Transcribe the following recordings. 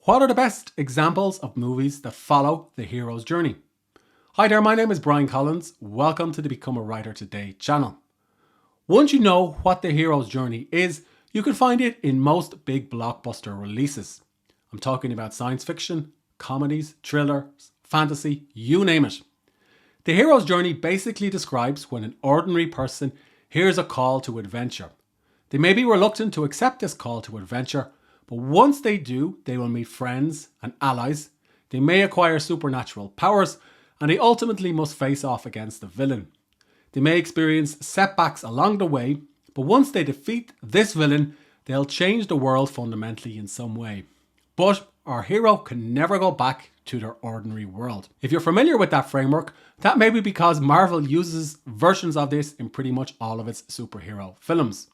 What are the best examples of movies that follow the hero's journey? Hi there, my name is Brian Collins. Welcome to the Become a Writer Today channel. Once you know what the hero's journey is, you can find it in most big blockbuster releases. I'm talking about science fiction, comedies, thrillers, fantasy, you name it. The hero's journey basically describes when an ordinary person hears a call to adventure. They may be reluctant to accept this call to adventure, but once they do, they will meet friends and allies, they may acquire supernatural powers, and they ultimately must face off against the villain. They may experience setbacks along the way, but once they defeat this villain, they'll change the world fundamentally in some way. But our hero can never go back to their ordinary world. If you're familiar with that framework, that may be because Marvel uses versions of this in pretty much all of its superhero films.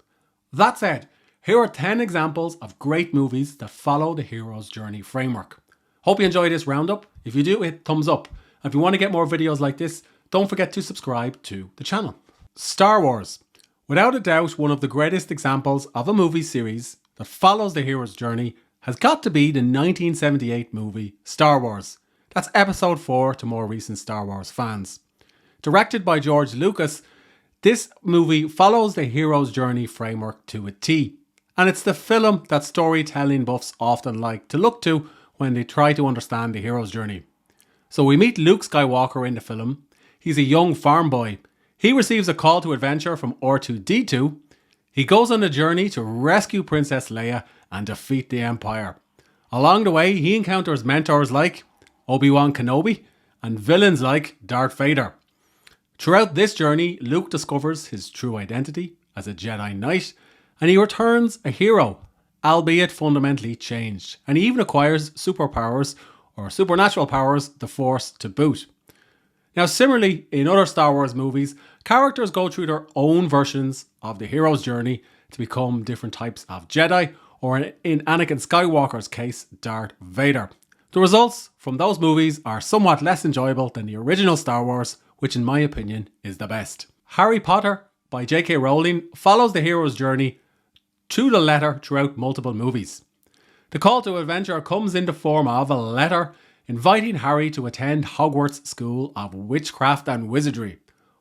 That said, here are 10 examples of great movies that follow the hero's journey framework. Hope you enjoy this roundup. If you do, hit thumbs up. If you want to get more videos like this, don't forget to subscribe to the channel. Star Wars. Without a doubt, one of the greatest examples of a movie series that follows the hero's journey has got to be the 1978 movie Star Wars. That's episode 4 to more recent Star Wars fans. Directed by George Lucas, this movie follows the hero's journey framework to a T. And it's the film that storytelling buffs often like to look to when they try to understand the hero's journey. So we meet Luke Skywalker in the film. He's a young farm boy. He receives a call to adventure from R2-D2. He goes on a journey to rescue Princess Leia and defeat the Empire. Along the way, he encounters mentors like Obi-Wan Kenobi and villains like Darth Vader. Throughout this journey, Luke discovers his true identity as a Jedi Knight, and he returns a hero, albeit fundamentally changed. And he even acquires superpowers or supernatural powers, the Force to boot. Now, similarly, in other Star Wars movies, characters go through their own versions of the hero's journey to become different types of Jedi, or in Anakin Skywalker's case, Darth Vader. The results from those movies are somewhat less enjoyable than the original Star Wars, which in my opinion is the best. Harry Potter by J.K. Rowling follows the hero's journey to the letter throughout multiple movies. The call to adventure comes in the form of a letter inviting Harry to attend Hogwarts School of Witchcraft and Wizardry.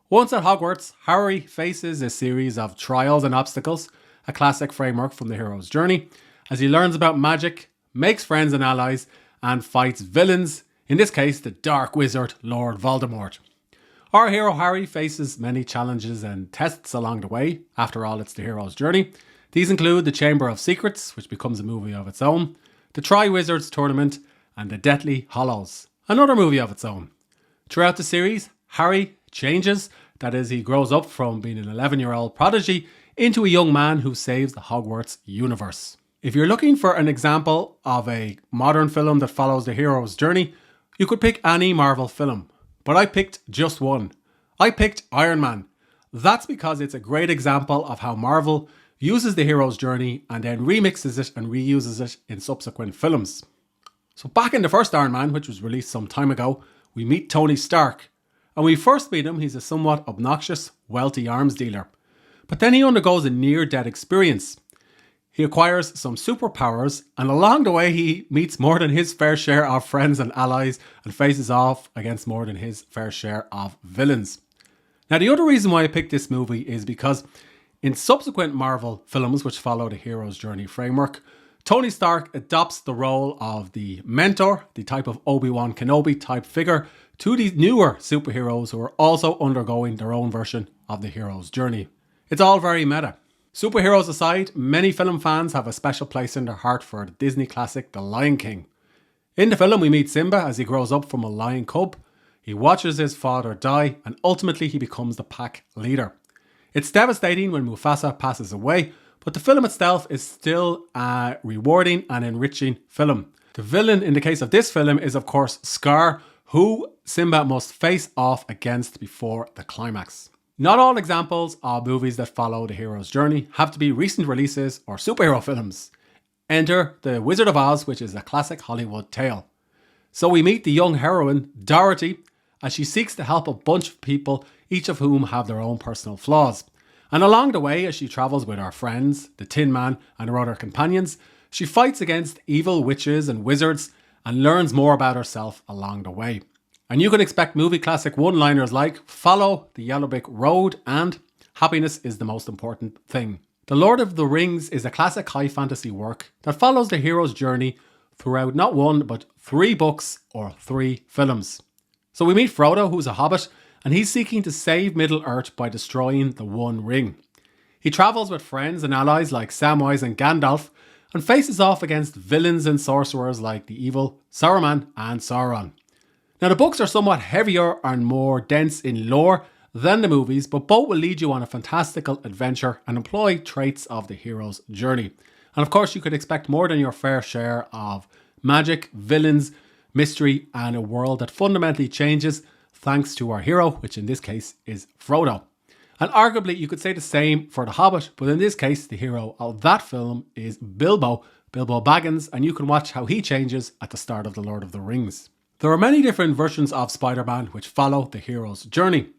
Once at Hogwarts, Harry faces a series of trials and obstacles, a classic framework from the hero's journey, as he learns about magic, makes friends and allies, and fights villains, in this case the Dark Wizard Lord Voldemort. Our hero Harry faces many challenges and tests along the way. After all, it's the hero's journey. These include the Chamber of Secrets, which becomes a movie of its own, the Tri-Wizards Tournament, and the Deathly Hallows, another movie of its own. Throughout the series, Harry changes, that is, he grows up from being an 11-year-old prodigy into a young man who saves the Hogwarts universe. If you're looking for an example of a modern film that follows the hero's journey, you could pick any Marvel film, but I picked just one. I picked Iron Man. That's because it's a great example of how Marvel uses the hero's journey and then remixes it and reuses it in subsequent films. So back in the first Iron Man, which was released some time ago, we meet Tony Stark. And when we first meet him, he's a somewhat obnoxious, wealthy arms dealer. But then he undergoes a near-death experience. He acquires some superpowers, and along the way he meets more than his fair share of friends and allies and faces off against more than his fair share of villains. Now, the other reason why I picked this movie is because in subsequent Marvel films which follow the hero's journey framework, Tony Stark adopts the role of the mentor, the type of Obi-Wan Kenobi type figure, to these newer superheroes who are also undergoing their own version of the hero's journey. It's all very meta. Superheroes aside, many film fans have a special place in their heart for the Disney classic The Lion King. In the film, we meet Simba as he grows up from a lion cub. He watches his father die, and ultimately he becomes the pack leader. It's devastating when Mufasa passes away, but the film itself is still a rewarding and enriching film. The villain in the case of this film is of course Scar, who Simba must face off against before the climax. Not all examples of movies that follow the hero's journey have to be recent releases or superhero films. Enter The Wizard of Oz, which is a classic Hollywood tale. So we meet the young heroine, Dorothy, as she seeks to help a bunch of people, each of whom have their own personal flaws. And along the way, as she travels with her friends, the Tin Man and her other companions, She fights against evil witches and wizards and learns more about herself along the way. And you can expect movie classic one-liners like "Follow the yellow brick road" and "Happiness is the most important thing." The Lord of the Rings is a classic high fantasy work that follows the hero's journey throughout not one but 3 books or 3 films. So we meet Frodo, who's a hobbit, and he's seeking to save Middle-earth by destroying the One Ring. He travels with friends and allies like Samwise and Gandalf and faces off against villains and sorcerers like the evil Saruman and Sauron. Now the books are somewhat heavier and more dense in lore than the movies, but both will lead you on a fantastical adventure and employ traits of the hero's journey. And of course you could expect more than your fair share of magic, villains, mystery and a world that fundamentally changes thanks to our hero, which in this case is Frodo. And arguably you could say the same for The Hobbit, but in this case the hero of that film is Bilbo Baggins, and you can watch how he changes at the start of The Lord of the Rings. There are many different versions of Spider-Man which follow the hero's journey.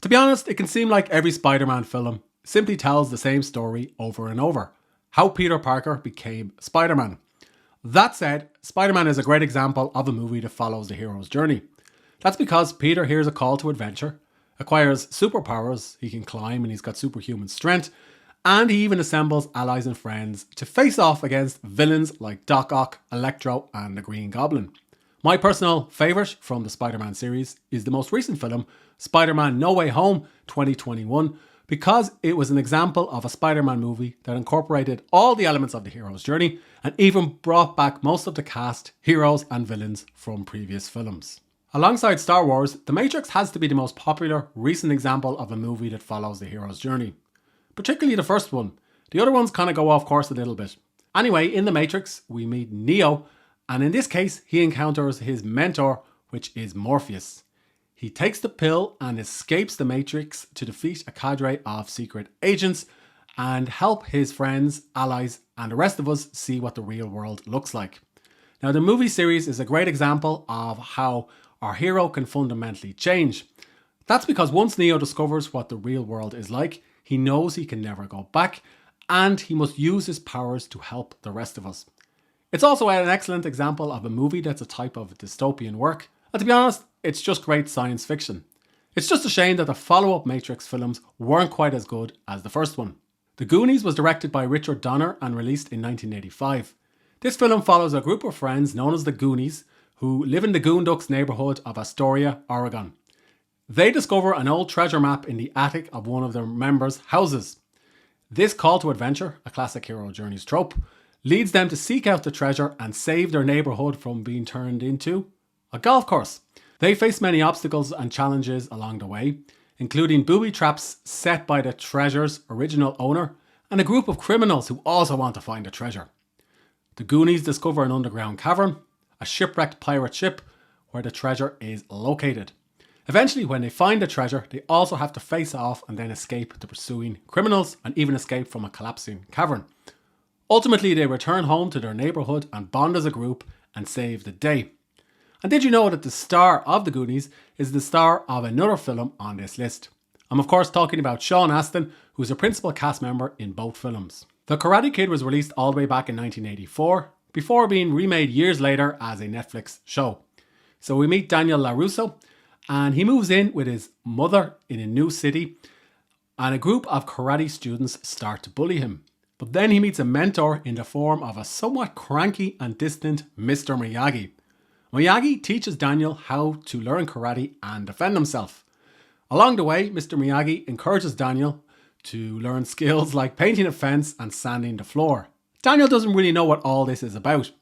To be honest, it can seem like every Spider-Man film simply tells the same story over and over: how Peter Parker became Spider-Man. That said, Spider-Man is a great example of a movie that follows the hero's journey. That's because Peter hears a call to adventure, acquires superpowers, he can climb and he's got superhuman strength, and he even assembles allies and friends to face off against villains like Doc Ock, Electro and the Green Goblin. My personal favourite from the Spider-Man series is the most recent film, Spider-Man No Way Home 2021, because it was an example of a Spider-Man movie that incorporated all the elements of the hero's journey and even brought back most of the cast, heroes and villains from previous films. Alongside Star Wars, The Matrix has to be the most popular recent example of a movie that follows the hero's journey. Particularly the first one. The other ones kind of go off course a little bit. Anyway, in The Matrix, we meet Neo, and in this case, he encounters his mentor, which is Morpheus. He takes the pill and escapes the Matrix to defeat a cadre of secret agents and help his friends, allies, and the rest of us see what the real world looks like. Now, the movie series is a great example of how our hero can fundamentally change. That's because once Neo discovers what the real world is like, he knows he can never go back, and he must use his powers to help the rest of us. It's also an excellent example of a movie that's a type of dystopian work, and to be honest, it's just great science fiction. It's just a shame that the follow-up Matrix films weren't quite as good as the first one. The Goonies was directed by Richard Donner and released in 1985. This film follows a group of friends known as the Goonies who live in the Goondocks neighbourhood of Astoria, Oregon. They discover an old treasure map in the attic of one of their members' houses. This call to adventure, a classic hero journeys trope, leads them to seek out the treasure and save their neighbourhood from being turned into a golf course. They face many obstacles and challenges along the way, including booby traps set by the treasure's original owner and a group of criminals who also want to find the treasure. The Goonies discover an underground cavern, a shipwrecked pirate ship where the treasure is located. Eventually, when they find the treasure, they also have to face off and then escape the pursuing criminals and even escape from a collapsing cavern. Ultimately, they return home to their neighbourhood and bond as a group and save the day. And did you know that the star of the Goonies is the star of another film on this list? I'm of course talking about Sean Astin, who is a principal cast member in both films. The Karate Kid was released all the way back in 1984, before being remade years later as a Netflix show. So we meet Daniel LaRusso, and he moves in with his mother in a new city, and a group of karate students start to bully him. But then he meets a mentor in the form of a somewhat cranky and distant Mr. Miyagi. Miyagi teaches Daniel how to learn karate and defend himself. Along the way, Mr. Miyagi encourages Daniel to learn skills like painting a fence and sanding the floor. Daniel doesn't really know what all this is about.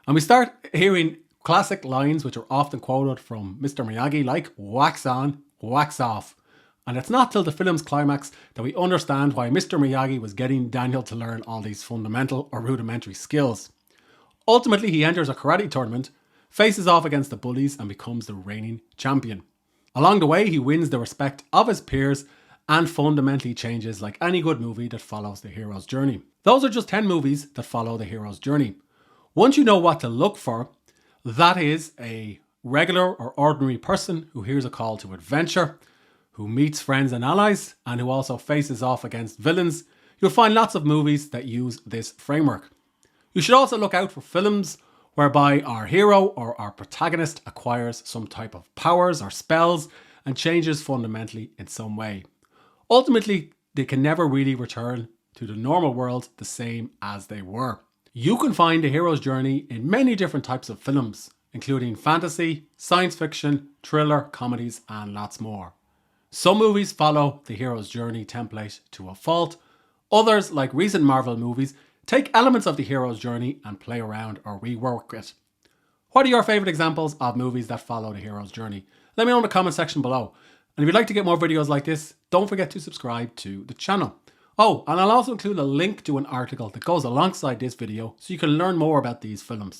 And we start hearing classic lines which are often quoted from Mr. Miyagi like "wax on, wax off." And it's not till the film's climax that we understand why Mr. Miyagi was getting Daniel to learn all these fundamental or rudimentary skills. Ultimately, he enters a karate tournament, faces off against the bullies and becomes the reigning champion. Along the way, he wins the respect of his peers and fundamentally changes like any good movie that follows the hero's journey. Those are just 10 movies that follow the hero's journey. Once you know what to look for, that is a regular or ordinary person who hears a call to adventure, who meets friends and allies, and who also faces off against villains, you'll find lots of movies that use this framework. You should also look out for films whereby our hero or our protagonist acquires some type of powers or spells and changes fundamentally in some way. Ultimately, they can never really return to the normal world the same as they were. You can find the hero's journey in many different types of films, including fantasy, science fiction, thriller, comedies, and lots more. Some movies follow the hero's journey template to a fault. Others, like recent Marvel movies, take elements of the hero's journey and play around or rework it. What are your favourite examples of movies that follow the hero's journey? Let me know in the comment section below. And if you'd like to get more videos like this, don't forget to subscribe to the channel. Oh, and I'll also include a link to an article that goes alongside this video so you can learn more about these films.